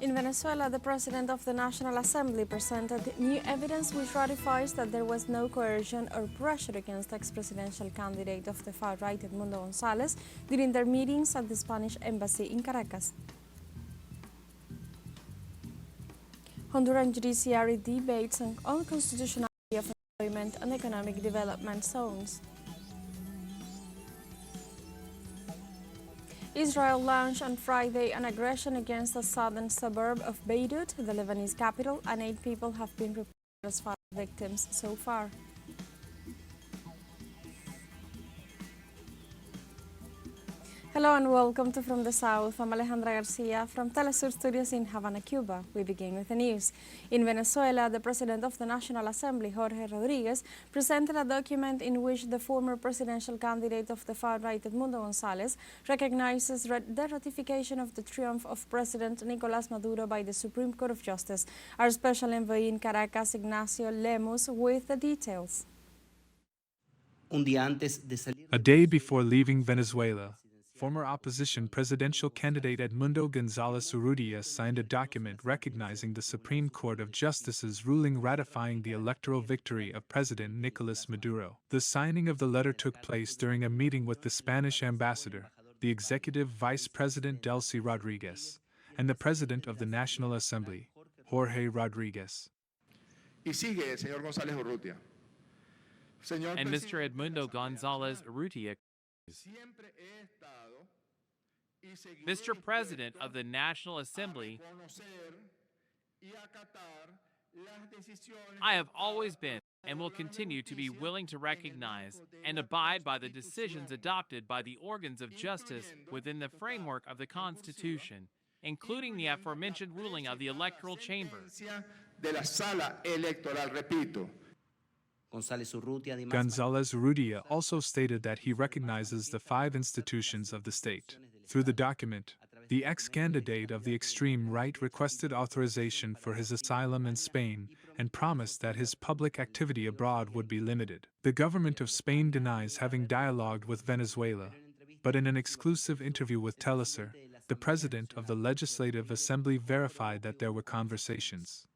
In Venezuela, the President of the National Assembly presented new evidence which ratifies that there was no coercion or pressure against ex-presidential candidate of the far-right Edmundo Gonzalez during their meetings at the Spanish Embassy in Caracas. Honduran judiciary debates on unconstitutionality of employment and economic development zones. Israel launched on Friday an aggression against the southern suburb of Beirut, the Lebanese capital, and 8 people have been reported as victims so far. Hello and welcome to From the South. I'm Alejandra Garcia from teleSUR Studios in Havana, Cuba. We begin with the news. In Venezuela, the President of the National Assembly, Jorge Rodriguez, presented a document in which the former presidential candidate of the far-right, Edmundo Gonzalez, recognizes the ratification of the triumph of President Nicolás Maduro by the Supreme Court of Justice. Our special envoy in Caracas, Ignacio Lemus, with the details. A day before leaving Venezuela, former opposition presidential candidate Edmundo Gonzalez Urrutia signed a document recognizing the Supreme Court of Justice's ruling ratifying the electoral victory of President Nicolás Maduro. The signing of the letter took place during a meeting with the Spanish ambassador, the executive vice president Delcy Rodriguez, and the president of the National Assembly, Jorge Rodriguez. Y sigue, señor González Urrutia. And Mr. Edmundo Gonzalez Urrutia, Mr. President of the National Assembly, I have always been and will continue to be willing to recognize and abide by the decisions adopted by the organs of justice within the framework of the Constitution, including the aforementioned ruling of the electoral chamber. Gonzalez Urrutia also stated that he recognizes the 5 institutions of the state. Through the document, the ex-candidate of the extreme right requested authorization for his asylum in Spain and promised that his public activity abroad would be limited. The government of Spain denies having dialogued with Venezuela, but in an exclusive interview with teleSUR, the president of the Legislative Assembly verified that there were conversations.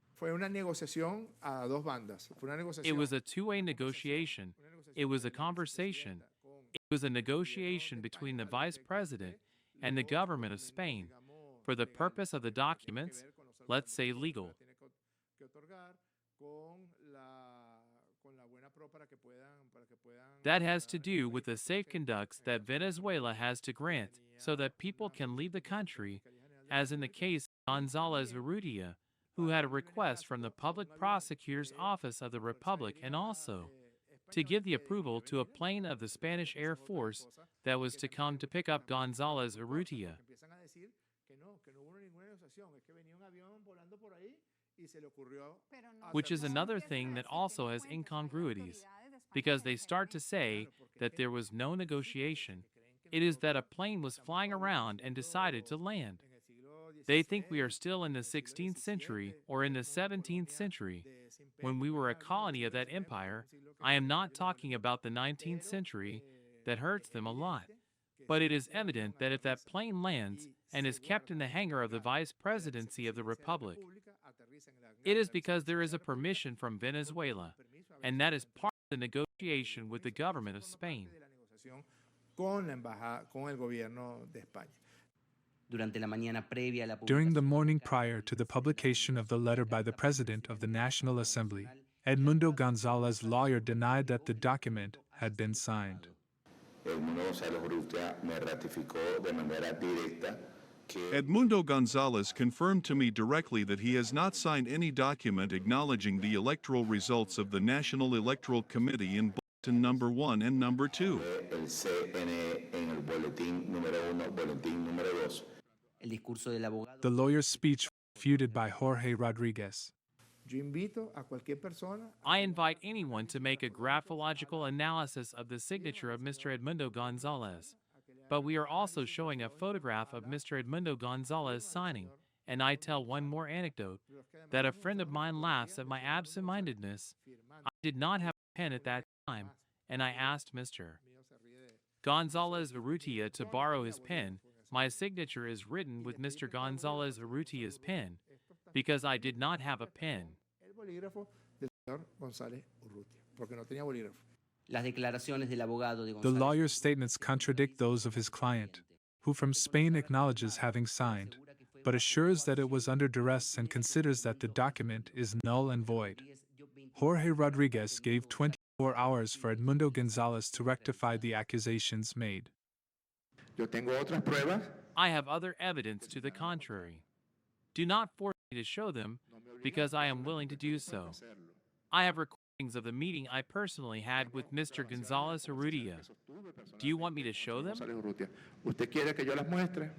It was a two-way negotiation. It was a conversation. It was a negotiation between the vice president and the government of Spain for the purpose of the documents, let's say legal. That has to do with the safe conducts that Venezuela has to grant so that people can leave the country, as in the case of Gonzalez Urrutia, who had a request from the Public Prosecutor's Office of the Republic and also to give the approval to a plane of the Spanish Air Force that was to come to pick up Gonzalez Urrutia. Which is another thing that also has incongruities, because they start to say that there was no negotiation. It is that a plane was flying around and decided to land. They think we are still in the 16th century or in the 17th century, when we were a colony of that empire. I am not talking about the 19th century. That hurts them a lot. But it is evident that if that plane lands and is kept in the hangar of the vice presidency of the Republic, it is because there is a permission from Venezuela, and that is part of the negotiation with the government of Spain. During the morning prior to the publication of the letter by the President of the National Assembly, Edmundo Gonzalez's lawyer denied that the document had been signed. Edmundo Gonzalez confirmed to me directly that he has not signed any document acknowledging the electoral results of the National Electoral Committee in Bulletin Number 1 and Number 2. The lawyer's speech refuted by Jorge Rodriguez. I invite anyone to make a graphological analysis of the signature of Mr. Edmundo Gonzalez. But we are also showing a photograph of Mr. Edmundo Gonzalez signing. And I tell one more anecdote, that a friend of mine laughs at my absent-mindedness. I did not have a pen at that time, and I asked Mr. Gonzalez Urrutia to borrow his pen, my signature is written with Mr. Gonzalez Urrutia's pen because I did not have a pen. El bolígrafo del señor González Urrutia, porque no tenía bolígrafo. Las declaraciones del abogado de The González. lawyer's statements contradict those of his client, who from Spain acknowledges having signed, but assures that it was under duress and considers that the document is null and void. Jorge Rodriguez gave 24 hours for Edmundo Gonzalez to rectify the accusations made. Yo tengo otras pruebas. I have other evidence to the contrary. Do not force me to show them because I am willing to do so. I have recordings of the meeting I personally had with Mr. Gonzalez Urrutia. Do you want me to show them? González Urrutia. ¿Usted quiere que yo las muestre?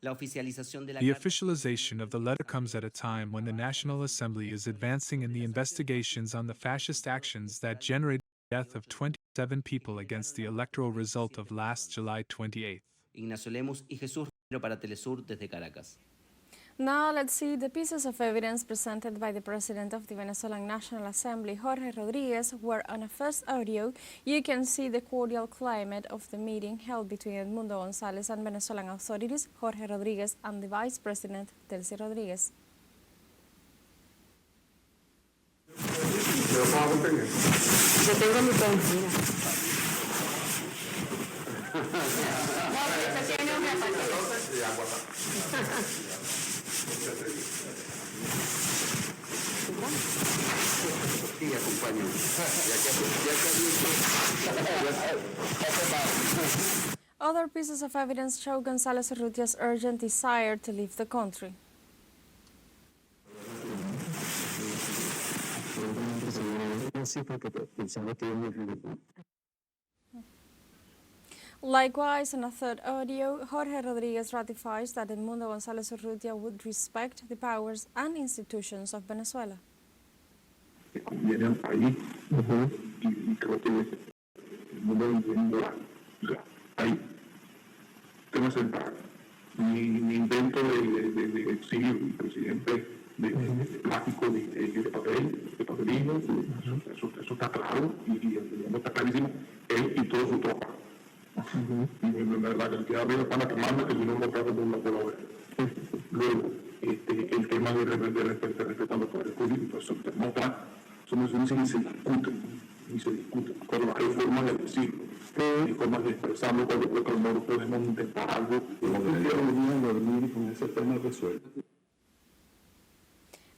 La oficialización de la The carta- officialization of the letter comes at a time when the National Assembly is advancing in the investigations on the fascist actions that generated the death of 27 people against the electoral result of last July 28th. Ignacio Lemus y Jesús Romero para Telesur desde Caracas. Now let's see the pieces of evidence presented by the President of the Venezuelan National Assembly, Jorge Rodriguez, where on a first audio you can see the cordial climate of the meeting held between Edmundo Gonzalez and Venezuelan authorities, Jorge Rodriguez, and the Vice President, teleSUR Rodriguez. Yo tengo mi pen, mira. No, usted tiene un Other pieces of evidence show Gonzalez Urrutia's urgent desire to leave the country. Likewise, in a third audio, Jorge Rodriguez ratifies that Edmundo Gonzalez Urrutia would respect the powers and institutions of Venezuela. Que conviene al país y creo que el mundo entiende ahí tengo sentado mi intento de exilio el presidente de plástico de papel de papelillo eso está claro y el mundo está clarísimo él y todo su tropa y la cantidad de pana que manda que no votado por una color luego el tema de respetar los poderes políticos eso no está eso no se discute, pero hay formas de decirlo, hay formas de expresarlo, cuando creo que a lo mejor podemos intentar algo, no debería dormir con ese tema resuelto.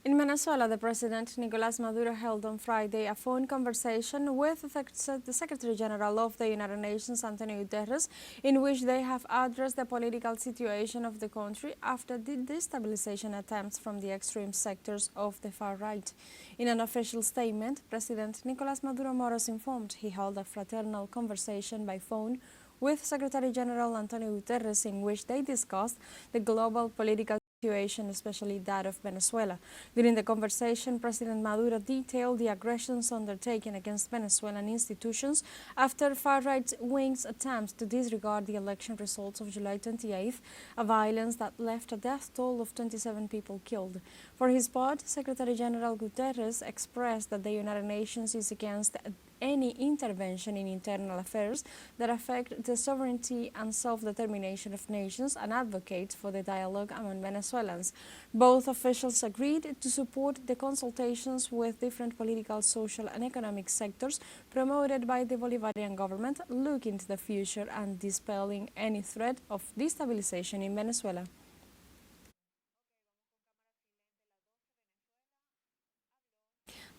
In Venezuela, the President, Nicolás Maduro, held on Friday a phone conversation with the Secretary General of the United Nations, Antonio Guterres, in which they have addressed the political situation of the country after the destabilization attempts from the extreme sectors of the far right. In an official statement, President Nicolás Maduro Moros informed he held a fraternal conversation by phone with Secretary General Antonio Guterres in which they discussed the global political situation, especially that of Venezuela. During the conversation, President Maduro detailed the aggressions undertaken against Venezuelan institutions after far-right wings' attempts to disregard the election results of July 28th, a violence that left a death toll of 27 people killed. For his part, Secretary General Guterres expressed that the United Nations is against any intervention in internal affairs that affect the sovereignty and self-determination of nations and advocates for the dialogue among Venezuelans. Both officials agreed to support the consultations with different political, social and economic sectors promoted by the Bolivarian government, looking to the future and dispelling any threat of destabilization in Venezuela.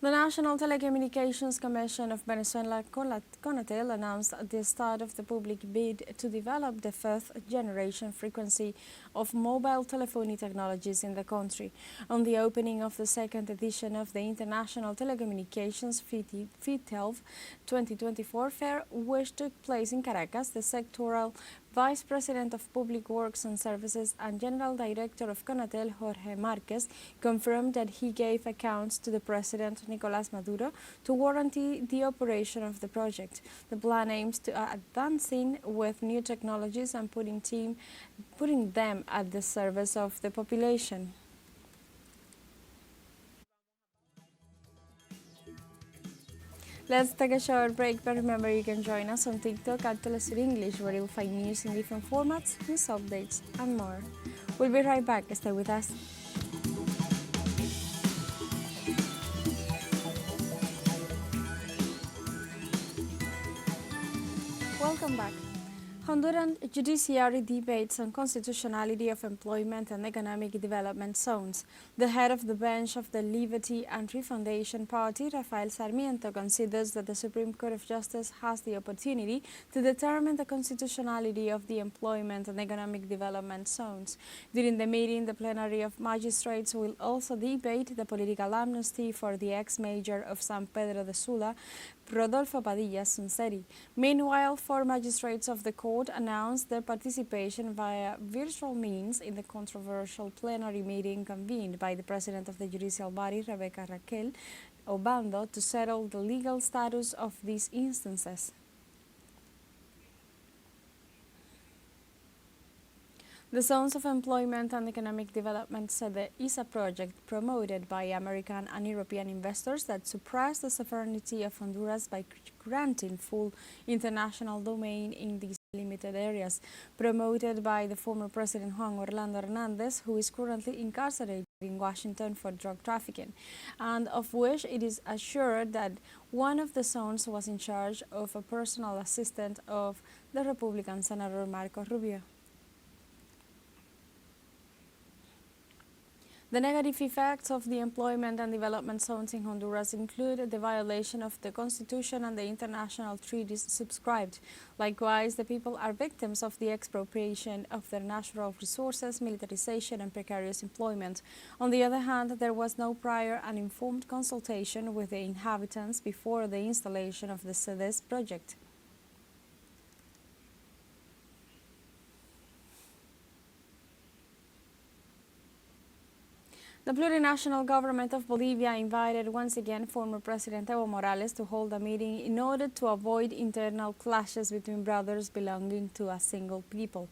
The National Telecommunications Commission of Venezuela, CONATEL, announced the start of the public bid to develop the fifth-generation frequency of mobile telephony technologies in the country. On the opening of the second edition of the International Telecommunications FTS 2024 fair, which took place in Caracas, the sectoral Vice President of Public Works and Services and General Director of CONATEL, Jorge Marquez, confirmed that he gave accounts to the President, Nicolás Maduro, to warranty the operation of the project. The plan aims to advancing with new technologies and putting them at the service of the population. Let's take a short break, but remember you can join us on TikTok at teleSUR English, where you'll find news in different formats, news updates, and more. We'll be right back. Stay with us. Welcome back. Honduran judiciary debates on constitutionality of employment and economic development zones. The head of the bench of the Liberty and Refoundation Party, Rafael Sarmiento, considers that the Supreme Court of Justice has the opportunity to determine the constitutionality of the employment and economic development zones. During the meeting, the plenary of magistrates will also debate the political amnesty for the ex-mayor of San Pedro de Sula, Rodolfo Padilla Sunseri. Meanwhile, 4 magistrates of the court announced their participation via virtual means in the controversial plenary meeting convened by the president of the judicial body, Rebecca Raquel Obando, to settle the legal status of these instances. The Zones of Employment and Economic Development SEDE is a project promoted by American and European investors that suppress the sovereignty of Honduras by granting full international domain in these limited areas. Promoted by the former President Juan Orlando Hernandez, who is currently incarcerated in Washington for drug trafficking, and of which it is assured that one of the zones was in charge of a personal assistant of the Republican Senator Marco Rubio. The negative effects of the employment and development zones in Honduras include the violation of the Constitution and the international treaties subscribed. Likewise, the people are victims of the expropriation of their natural resources, militarization, and precarious employment. On the other hand, there was no prior and informed consultation with the inhabitants before the installation of the SEDES project. The plurinational government of Bolivia invited once again former President Evo Morales to hold a meeting in order to avoid internal clashes between brothers belonging to a single people.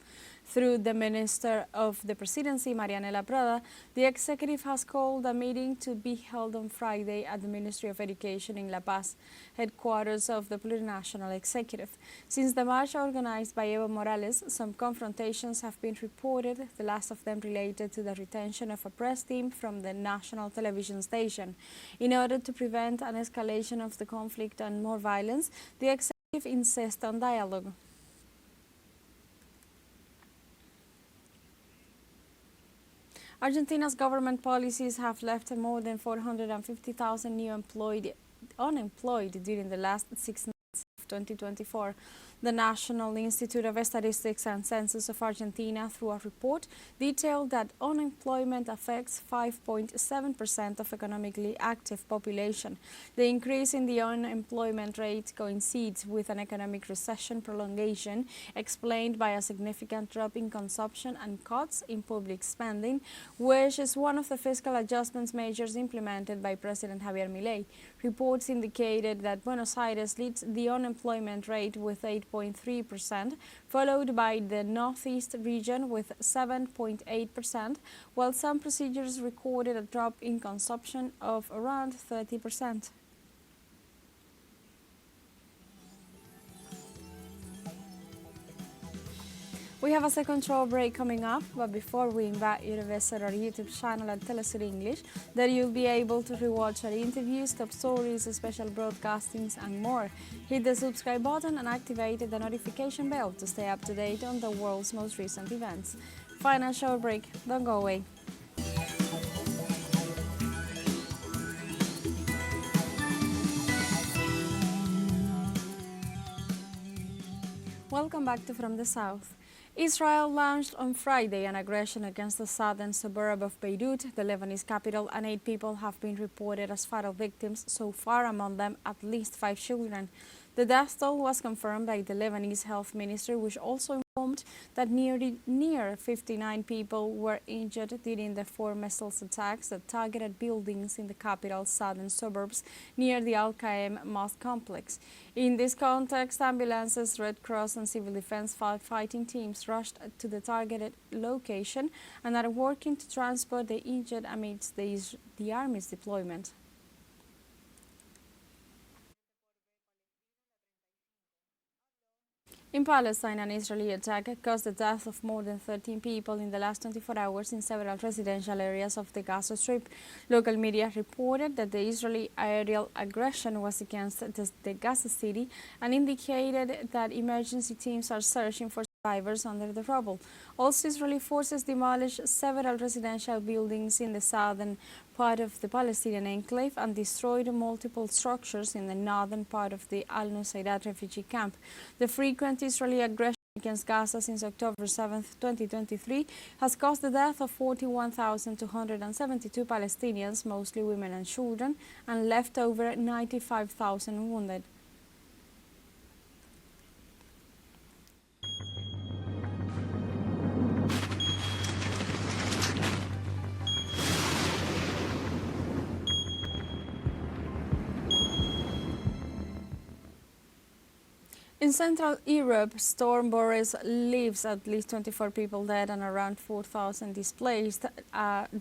Through the Minister of the Presidency, Marianela Prada, the executive has called a meeting to be held on Friday at the Ministry of Education in La Paz, headquarters of the plurinational executive. Since the march organized by Evo Morales, some confrontations have been reported, the last of them related to the retention of a press team from the national television station. In order to prevent an escalation of the conflict and more violence, the executive insists on dialogue. Argentina's government policies have left more than 450,000 new unemployed during the last 6 months of 2024. The National Institute of Statistics and Census of Argentina, through a report, detailed that unemployment affects 5.7% of economically active population. The increase in the unemployment rate coincides with an economic recession prolongation explained by a significant drop in consumption and cuts in public spending, which is one of the fiscal adjustments measures implemented by President Javier Milei. Reports indicated that Buenos Aires leads the unemployment rate with 8.3%, followed by the Northeast region with 7.8%, while some procedures recorded a drop in consumption of around 30%. We have a second short break coming up, but before we invite you to visit our YouTube channel at teleSUR English, there you'll be able to rewatch our interviews, top stories, special broadcastings, and more. Hit the subscribe button and activate the notification bell to stay up to date on the world's most recent events. Final short break, don't go away. Welcome back to From the South. Israel launched on Friday an aggression against the southern suburb of Beirut, the Lebanese capital, and 8 people have been reported as fatal victims so far, among them at least 5 children. The death toll was confirmed by the Lebanese health minister, which also informed that near 59 people were injured during the 4 missile attacks that targeted buildings in the capital's southern suburbs near the Al-Qaem mosque complex. In this context, ambulances, Red Cross and civil defense firefighting teams rushed to the targeted location and are working to transport the injured amidst the Army's deployment. In Palestine, an Israeli attack caused the death of more than 13 people in the last 24 hours in several residential areas of the Gaza Strip. Local media reported that the Israeli aerial aggression was against the Gaza City and indicated that emergency teams are searching for survivors under the rubble. Also, Israeli forces demolished several residential buildings in the southern part of the Palestinian enclave and destroyed multiple structures in the northern part of the Al-Nusayrat refugee camp. The frequent Israeli aggression against Gaza since October 7, 2023 has caused the death of 41,272 Palestinians, mostly women and children, and left over 95,000 wounded. In Central Europe, Storm Boris leaves at least 24 people dead and around 4,000 displaced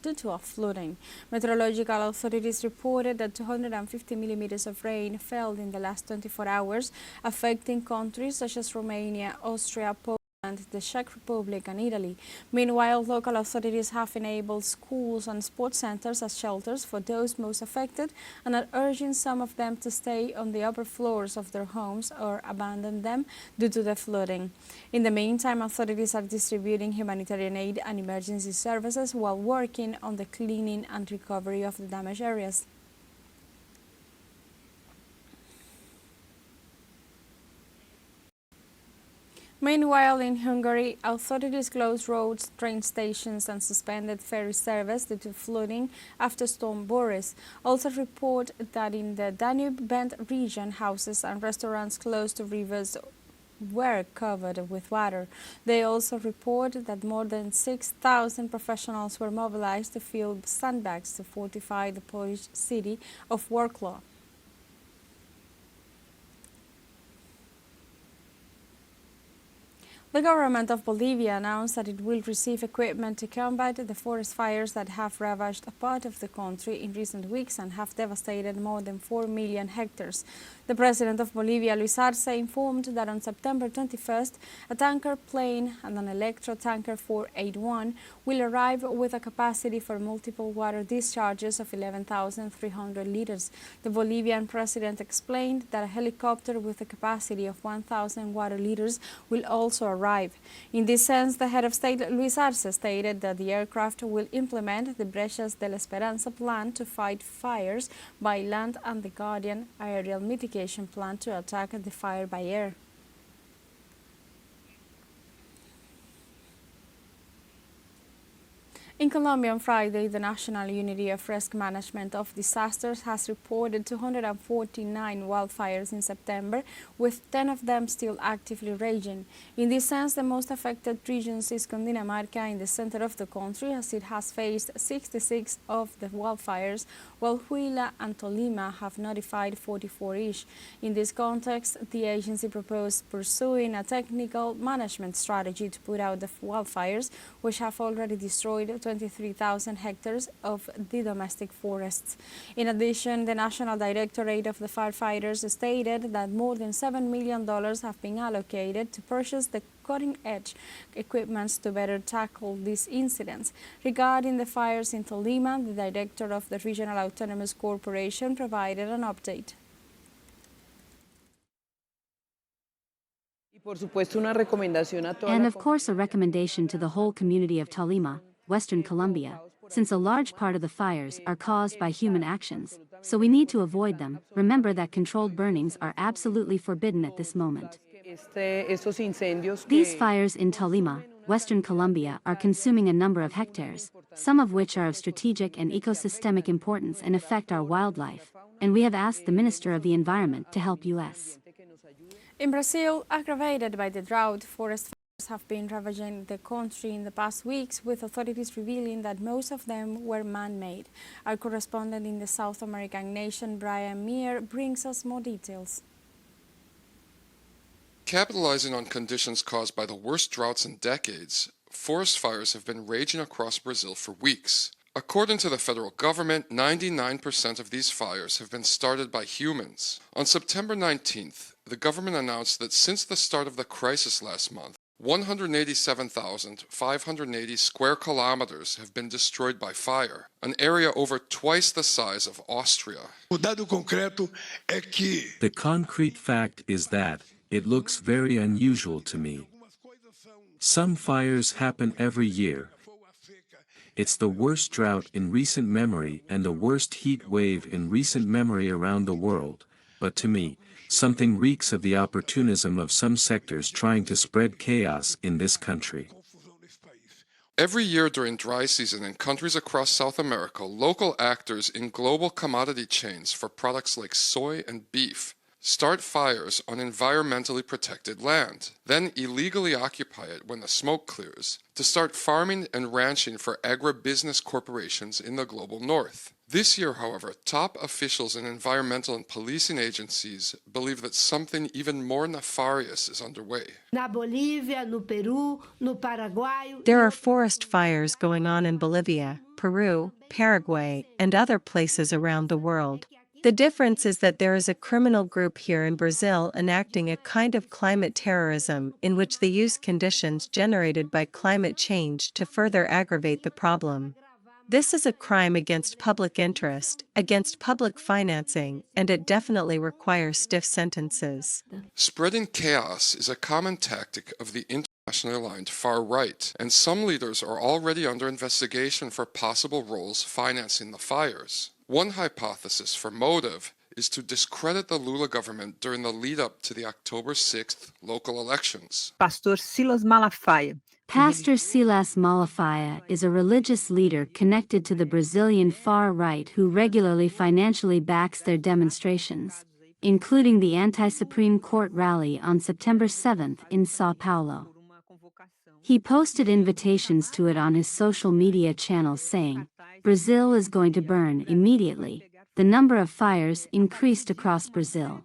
due to a flooding. Meteorological authorities reported that 250 millimeters of rain fell in the last 24 hours, affecting countries such as Romania, Austria, Poland, the Czech Republic and Italy. Meanwhile, local authorities have enabled schools and sports centers as shelters for those most affected and are urging some of them to stay on the upper floors of their homes or abandon them due to the flooding. In the meantime, authorities are distributing humanitarian aid and emergency services while working on the cleaning and recovery of the damaged areas. Meanwhile, in Hungary, authorities closed roads, train stations and suspended ferry service due to flooding after Storm Boris. Also report that in the Danube Bend region, houses and restaurants close to rivers were covered with water. They also report that more than 6,000 professionals were mobilized to fill sandbags to fortify the Polish city of Wrocław. The government of Bolivia announced that it will receive equipment to combat the forest fires that have ravaged a part of the country in recent weeks and have devastated more than 4 million hectares. The president of Bolivia, Luis Arce, informed that on September 21st, a tanker plane and an electro-tanker 481 will arrive with a capacity for multiple water discharges of 11,300 liters. The Bolivian president explained that a helicopter with a capacity of 1,000 water liters will also arrive. In this sense, the head of state, Luis Arce, stated that the aircraft will implement the Brechas de la Esperanza plan to fight fires by land and the Guardian aerial mitigation plan to attack the fire by air. In Colombia on Friday, the National Unity of Risk Management of Disasters has reported 249 wildfires in September, with 10 of them still actively raging. In this sense, the most affected region is Cundinamarca in the center of the country, as it has faced 66 of the wildfires, while Huila and Tolima have notified 44 each. In this context, the agency proposed pursuing a technical management strategy to put out the wildfires, which have already destroyed 23,000 hectares of the domestic forests. In addition, the National Directorate of the Firefighters stated that more than $7 million have been allocated to purchase the cutting-edge equipment to better tackle these incidents. Regarding the fires in Tolima, the director of the Regional Autonomous Corporation provided an update. And of course a recommendation to the whole community of Tolima, Western Colombia, since a large part of the fires are caused by human actions, so we need to avoid them. Remember that controlled burnings are absolutely forbidden at this moment. These fires in Tolima, Western Colombia, are consuming a number of hectares, some of which are of strategic and ecosystemic importance and affect our wildlife, and we have asked the Minister of the Environment to help us. In Brazil, aggravated by the drought, forest fires have been ravaging the country in the past weeks, with authorities revealing that most of them were man-made. Our correspondent in the South American nation, Brian Meir, brings us more details. Capitalizing on conditions caused by the worst droughts in decades, forest fires have been raging across Brazil for weeks. According to the federal government, 99% of these fires have been started by humans. On September 19th, the government announced that since the start of the crisis last month, 187,580 square kilometers have been destroyed by fire, an area over twice the size of Austria. The concrete fact is that it looks very unusual to me. Some fires happen every year. It's the worst drought in recent memory and the worst heat wave in recent memory around the world, but to me, something reeks of the opportunism of some sectors trying to spread chaos in this country. Every year during dry season in countries across South America, local actors in global commodity chains for products like soy and beef start fires on environmentally protected land, then illegally occupy it when the smoke clears, to start farming and ranching for agribusiness corporations in the global north. This year, however, top officials in environmental and policing agencies believe that something even more nefarious is underway. There are forest fires going on in Bolivia, Peru, Paraguay, and other places around the world. The difference is that there is a criminal group here in Brazil enacting a kind of climate terrorism in which they use conditions generated by climate change to further aggravate the problem. This is a crime against public interest, against public financing, and it definitely requires stiff sentences. Spreading chaos is a common tactic of the internationally aligned far right, and some leaders are already under investigation for possible roles financing the fires. One hypothesis for motive is to discredit the Lula government during the lead-up to the October 6th local elections. Pastor Silas Malafaia. Pastor Silas Malafaia is a religious leader connected to the Brazilian far right who regularly financially backs their demonstrations, including the anti-Supreme Court rally on September 7th in Sao Paulo. He posted invitations to it on his social media channels saying, "Brazil is going to burn immediately." The number of fires increased across Brazil.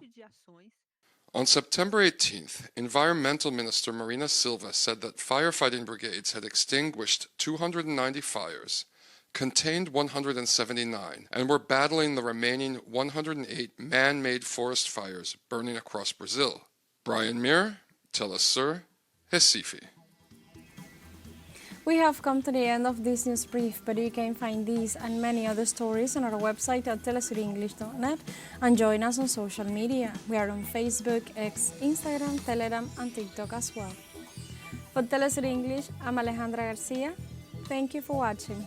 On September 18th, Environmental Minister Marina Silva said that firefighting brigades had extinguished 290 fires, contained 179, and were battling the remaining 108 man-made forest fires burning across Brazil. Brian Muir, teleSUR, Recife. We have come to the end of this news brief, but you can find these and many other stories on our website at telesurenglish.net and join us on social media. We are on Facebook, X, Instagram, Telegram, and TikTok as well. For TeleSUR English, I'm Alejandra Garcia. Thank you for watching.